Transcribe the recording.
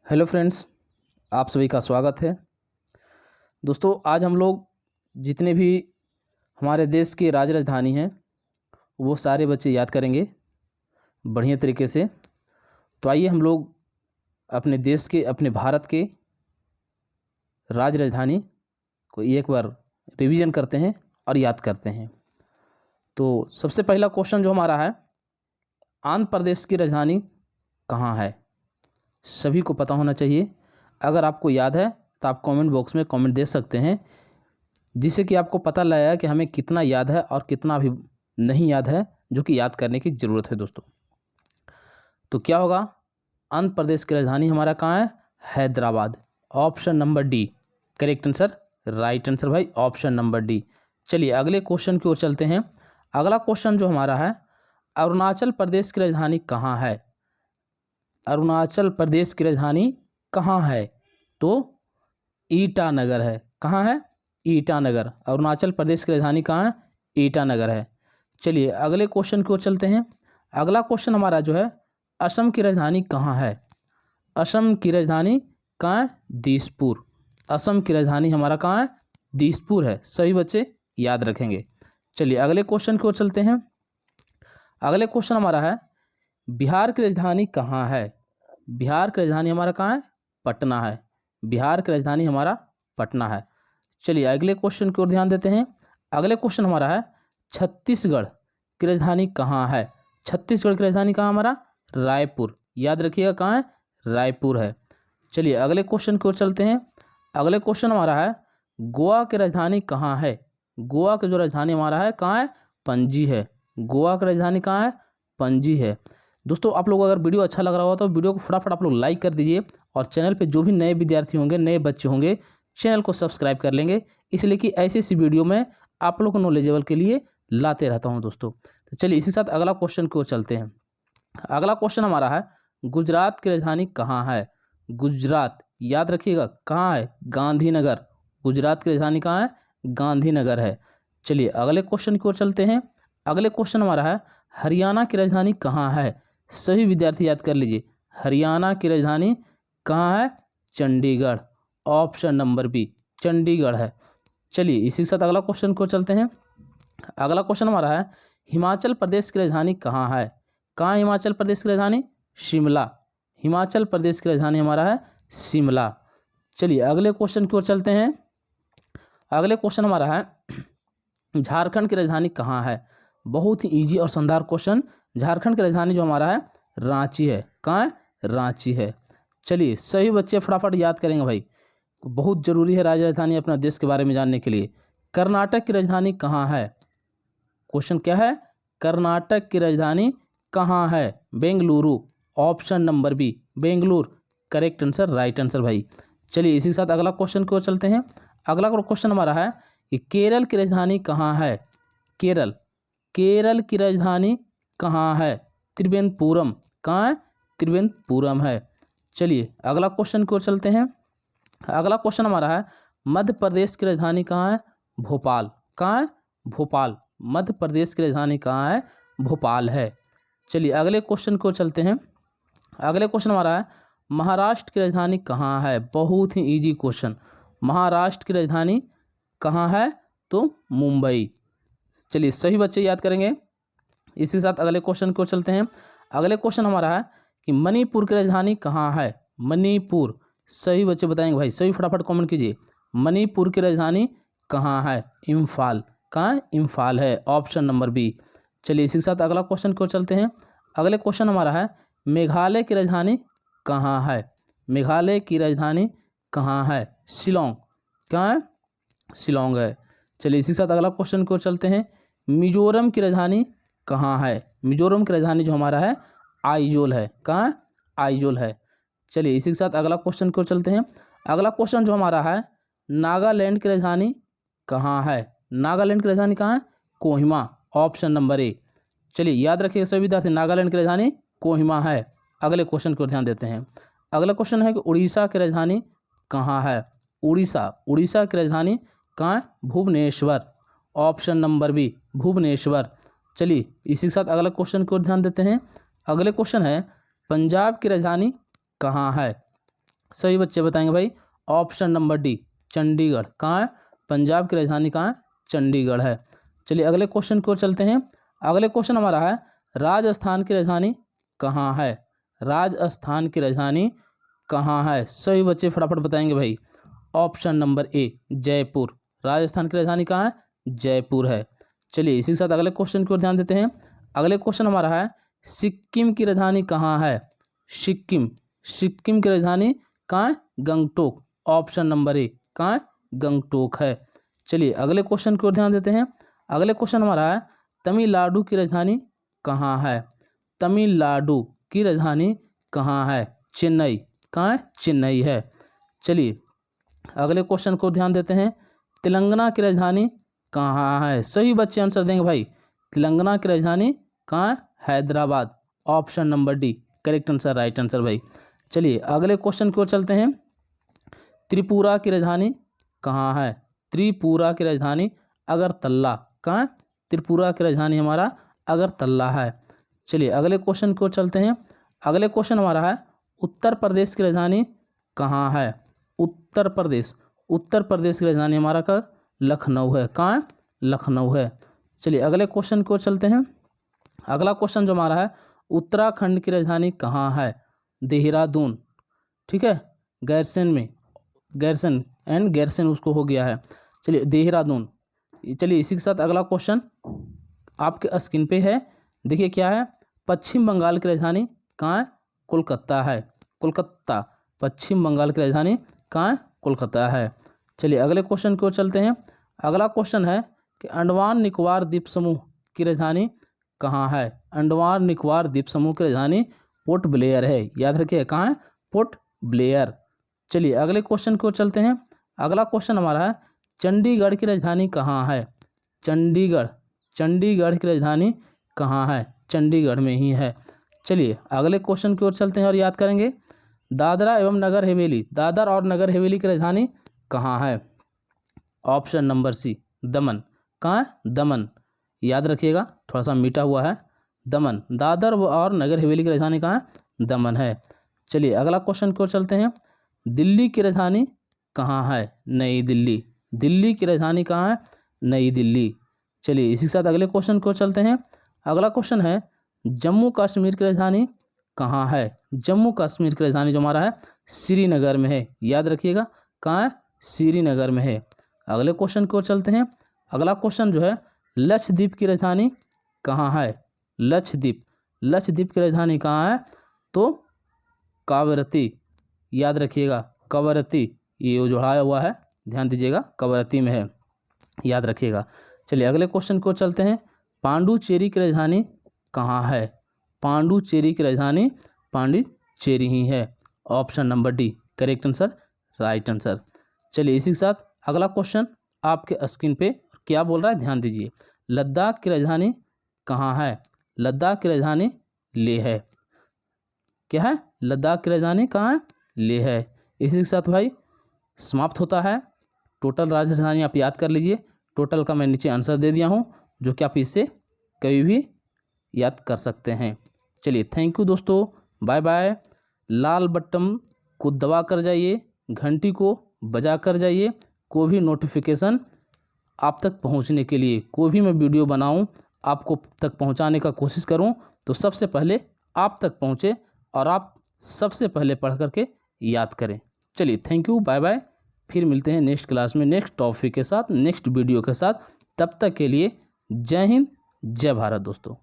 Hello friends, आप सभी का स्वागत है। दोस्तों, आज हम लोग जितने भी हमारे देश की राजधानी हैं वो सारे बच्चे याद करेंगे बढ़िया तरीके से। तो आइए हम लोग अपने देश के, अपने भारत के राजधानी को एक बार रिवीजन करते हैं और याद करते हैं। तो सबसे पहला क्वेश्चन जो हमारा है, आंध्र प्रदेश की राजधानी कहाँ है? सभी को पता होना चाहिए। अगर आपको याद है तो आप कमेंट बॉक्स में कमेंट दे सकते हैं, जिससे कि आपको पता लगेगा कि हमें कितना याद है और कितना अभी नहीं याद है, जो कि याद करने की ज़रूरत है दोस्तों। तो क्या होगा? आंध्र प्रदेश की राजधानी हमारा कहाँ है? Hyderabad. Option number D correct answer, right answer भाई, ऑप्शन नंबर डी। चलिए अगले क्वेश्चन की ओर चलते हैं। अगला क्वेश्चन जो हमारा है, अरुणाचल प्रदेश की राजधानी कहाँ है? अरुणाचल प्रदेश की राजधानी कहाँ है? तो ईटानगर है। कहाँ है? ईटानगर। अरुणाचल प्रदेश की राजधानी कहाँ है? ईटानगर है। चलिए अगले क्वेश्चन की ओर चलते हैं। अगला क्वेश्चन हमारा जो है, असम की राजधानी कहाँ है? असम की राजधानी कहाँ है? दिसपुर। असम की राजधानी हमारा कहाँ है? दिसपुर है। सभी बच्चे याद रखेंगे। चलिए अगले क्वेश्चन की ओर चलते हैं। अगले क्वेश्चन हमारा है, बिहार की राजधानी कहाँ है? बिहार की राजधानी हमारा कहाँ है? पटना है। बिहार की राजधानी हमारा पटना है। चलिए अगले क्वेश्चन की ओर ध्यान देते हैं। अगले क्वेश्चन हमारा है, छत्तीसगढ़ की राजधानी कहाँ है? छत्तीसगढ़ की राजधानी कहाँ हमारा? रायपुर। याद रखिएगा कहाँ है? रायपुर है। चलिए अगले क्वेश्चन की ओर चलते हैं। अगले क्वेश्चन हमारा है, गोवा की राजधानी कहाँ है? गोवा की जो राजधानी हमारा है कहाँ है? पणजी है। गोवा की राजधानी कहाँ है? पणजी है। दोस्तों, आप लोग अगर वीडियो अच्छा लग रहा हो तो वीडियो को फटाफट आप लोग लाइक कर दीजिए, और चैनल पे जो भी नए विद्यार्थी होंगे, नए बच्चे होंगे, चैनल को सब्सक्राइब कर लेंगे, इसलिए कि ऐसी ऐसी वीडियो में आप लोग को नॉलेजेबल के लिए लाते रहता हूं दोस्तों। तो चलिए इसी साथ अगला क्वेश्चन की ओर चलते हैं। अगला क्वेश्चन हमारा है, गुजरात की राजधानी कहाँ है? गुजरात, याद रखिएगा कहाँ है? गांधीनगर। गुजरात की राजधानी कहाँ है? गांधीनगर है। चलिए अगले क्वेश्चन की ओर चलते हैं। अगले क्वेश्चन हमारा है, हरियाणा की राजधानी कहाँ है? सभी विद्यार्थी याद कर लीजिए, हरियाणा की राजधानी कहाँ है? Chandigarh. Option number B Chandigarh है। चलिए इसी के साथ अगला क्वेश्चन को चलते हैं। अगला क्वेश्चन हमारा है, हिमाचल प्रदेश की राजधानी कहाँ है? कहाँ है हिमाचल प्रदेश की राजधानी? शिमला। हिमाचल प्रदेश की राजधानी हमारा है शिमला। चलिए अगले क्वेश्चन की ओर चलते हैं। अगले क्वेश्चन हमारा है, झारखंड की राजधानी कहाँ है? बहुत ही ईजी और शानदार क्वेश्चन। झारखंड की राजधानी जो हमारा है, रांची है। कहाँ है? रांची है। चलिए सभी बच्चे फटाफट याद करेंगे भाई, बहुत जरूरी है राजधानी अपना देश के बारे में जानने के लिए। कर्नाटक की राजधानी कहाँ है? क्वेश्चन क्या है? कर्नाटक की राजधानी कहाँ है? Bengaluru. Option number B Bengaluru, correct answer, right answer भाई। चलिए इसी के साथ अगला क्वेश्चन को चलते हैं। अगला क्वेश्चन हमारा है कि केरल की राजधानी कहाँ है? केरल, केरल की राजधानी कहाँ है? त्रिवेंद्रपुरम। कहाँ है? त्रिवेंद्रपुरम है। चलिए अगला क्वेश्चन की ओर चलते हैं। अगला क्वेश्चन हमारा है, मध्य प्रदेश की राजधानी कहाँ है? भोपाल। कहाँ है? भोपाल। मध्य प्रदेश की राजधानी कहाँ है? भोपाल है। चलिए अगले क्वेश्चन को चलते हैं। अगले क्वेश्चन हमारा है, महाराष्ट्र की राजधानी कहाँ है? बहुत ही इजी क्वेश्चन। महाराष्ट्र की राजधानी कहाँ है? तो मुंबई। चलिए सही बच्चे याद करेंगे। इसी के साथ अगले क्वेश्चन को चलते हैं। अगले क्वेश्चन हमारा है कि मणिपुर की राजधानी कहाँ है? मणिपुर। सही बच्चे बताएंगे भाई, सही फटाफट कमेंट कीजिए। मणिपुर की राजधानी कहाँ है? इम्फाल। कहाँ है? इम्फाल है। Option number B. चलिए इसी के साथ अगला क्वेश्चन को चलते हैं। अगले क्वेश्चन हमारा है, मेघालय की राजधानी कहाँ है? मेघालय की राजधानी कहाँ है? शिलोंग। कहाँ है? शिलोंग है। चलिए इसी के साथ अगला क्वेश्चन को चलते हैं। मिजोरम की राजधानी कहाँ है? मिजोरम की राजधानी जो हमारा है, आइजोल है। कहाँ है? आइजोल है। चलिए इसी के साथ अगला क्वेश्चन को चलते हैं। अगला क्वेश्चन जो हमारा है, नागालैंड की राजधानी कहाँ है? नागालैंड की राजधानी कहाँ है? कोहिमा। Option number A. चलिए याद रखिए सभी विद्यार्थी, नागालैंड की राजधानी कोहिमा है। अगले क्वेश्चन को ध्यान देते हैं। अगला क्वेश्चन है कि उड़ीसा की राजधानी कहाँ है? उड़ीसा। उड़ीसा की राजधानी कहाँ है? Bhubaneswar. Option number B Bhubaneswar. चलिए इसी के साथ अगला क्वेश्चन को ध्यान देते हैं। अगले क्वेश्चन है, पंजाब की राजधानी कहाँ है? सभी बच्चे बताएंगे भाई ऑप्शन नंबर डी चंडीगढ़। कहाँ है? पंजाब की राजधानी कहाँ है? चंडीगढ़ है। चलिए अगले क्वेश्चन की ओर चलते हैं। अगले क्वेश्चन हमारा है राजस्थान की राजधानी कहाँ है? राजस्थान की राजधानी कहाँ है? सभी बच्चे फटाफट बताएंगे भाई। ऑप्शन नंबर ए जयपुर। राजस्थान की राजधानी कहाँ है? जयपुर है। चलिए इसी के साथ अगले क्वेश्चन की ओर ध्यान देते हैं। अगले क्वेश्चन हमारा है सिक्किम की राजधानी कहाँ है? सिक्किम। सिक्किम की राजधानी कहाँ है? गंगटोक। ऑप्शन नंबर ए कहाँ है? गंगटोक है। चलिए अगले क्वेश्चन की ओर ध्यान देते हैं। अगले क्वेश्चन हमारा है तमिलनाडु की राजधानी कहाँ है? तमिलनाडु की राजधानी कहाँ है? चेन्नई। कहाँ है? चेन्नई है। चलिए अगले क्वेश्चन को ध्यान देते हैं। तेलंगाना की राजधानी कहाँ है? सही बच्चे आंसर देंगे भाई। तेलंगाना की राजधानी कहाँ है? Hyderabad. Option number D correct answer, right answer भाई। चलिए अगले क्वेश्चन की ओर चलते हैं। त्रिपुरा की राजधानी कहाँ है? त्रिपुरा की राजधानी अगरतला। कहाँ है? त्रिपुरा की राजधानी हमारा अगरतला है। चलिए अगले क्वेश्चन की ओर चलते हैं। अगले क्वेश्चन हमारा है उत्तर प्रदेश की राजधानी कहाँ है? उत्तर प्रदेश। उत्तर प्रदेश की राजधानी हमारा का लखनऊ है। कहाँ है? लखनऊ है। चलिए अगले क्वेश्चन की ओर चलते हैं। अगला क्वेश्चन जो हमारा है उत्तराखंड की राजधानी कहाँ है? देहरादून। ठीक है, गैरसैंण में, गैरसैंण एंड गैरसैंण उसको हो गया है। चलिए देहरादून। चलिए इसी के साथ अगला क्वेश्चन आपके स्क्रीन पे है, देखिए क्या है। पश्चिम बंगाल की राजधानी कहाँ है? कोलकाता है। कोलकाता। पश्चिम बंगाल की राजधानी कहाँ है? कोलकाता है। चलिए अगले क्वेश्चन की ओर चलते हैं। अगला क्वेश्चन है कि अंडमान निकोबार द्वीप समूह की राजधानी कहाँ है? अंडमान निकोबार द्वीप समूह की राजधानी पोर्ट ब्लेयर है। याद रखिए कहाँ है? Port Blair. चलिए अगले क्वेश्चन की ओर चलते हैं। अगला क्वेश्चन हमारा है चंडीगढ़ की राजधानी कहाँ है? चंडीगढ़। चंडीगढ़ की राजधानी कहाँ है? चंडीगढ़ में ही है। चलिए अगले क्वेश्चन की ओर चलते हैं और याद करेंगे। दादरा एवं नगर हवेली, दादर और नगर हवेली की राजधानी कहाँ है? ऑप्शन नंबर सी दमन। कहाँ है? दमन। याद रखिएगा, थोड़ा सा मीठा हुआ है, दमन। दादर और नगर हवेली की राजधानी कहाँ है? दमन है। चलिए अगला क्वेश्चन की ओर चलते हैं। दिल्ली की राजधानी कहाँ है? नई दिल्ली। दिल्ली की राजधानी कहाँ है? नई दिल्ली। चलिए इसी के साथ अगले क्वेश्चन की ओर चलते हैं। अगला क्वेश्चन है जम्मू कश्मीर की राजधानी कहाँ है? जम्मू कश्मीर की राजधानी जो हमारा है श्रीनगर में है। याद रखिएगा कहाँ है? श्रीनगर में है। अगले क्वेश्चन की ओर चलते हैं। अगला क्वेश्चन जो है लक्षद्वीप की राजधानी कहाँ है? लक्षद्वीप। लक्षद्वीप की राजधानी कहाँ है? तो कवरत्ती। याद रखिएगा कवरत्ती, ये जोड़ाया हुआ है, ध्यान दीजिएगा, कवरत्ती में है, याद रखिएगा। चलिए अगले क्वेश्चन को चलते हैं। पांडुचेरी की राजधानी कहाँ है? पांडुचेरी की राजधानी पांडिचेरी ही है। Option number D correct answer, right answer. चलिए इसी के साथ अगला क्वेश्चन आपके स्क्रीन पे क्या बोल रहा है, ध्यान दीजिए। लद्दाख की राजधानी कहाँ है? लद्दाख की राजधानी लेह है। क्या है? लद्दाख की राजधानी कहाँ है? लेह है। इसी के साथ भाई समाप्त होता है टोटल राजधानी। आप याद कर लीजिए, टोटल का मैं नीचे आंसर दे दिया हूँ, जो कि आप इससे कभी भी याद कर सकते हैं। चलिए थैंक यू दोस्तों, बाय बाय। लाल बटन को दबा कर जाइए, घंटी को बजा कर जाइए। कोई भी नोटिफिकेशन आप तक पहुंचने के लिए, कोई भी मैं वीडियो बनाऊं आपको तक पहुंचाने का कोशिश करूं, तो सबसे पहले आप तक पहुंचे और आप सबसे पहले पढ़ करके याद करें। चलिए थैंक यू, बाय बाय। फिर मिलते हैं नेक्स्ट क्लास में नेक्स्ट टॉपिक के साथ, नेक्स्ट वीडियो के साथ। तब तक के लिए जय हिंद, जय भारत दोस्तों।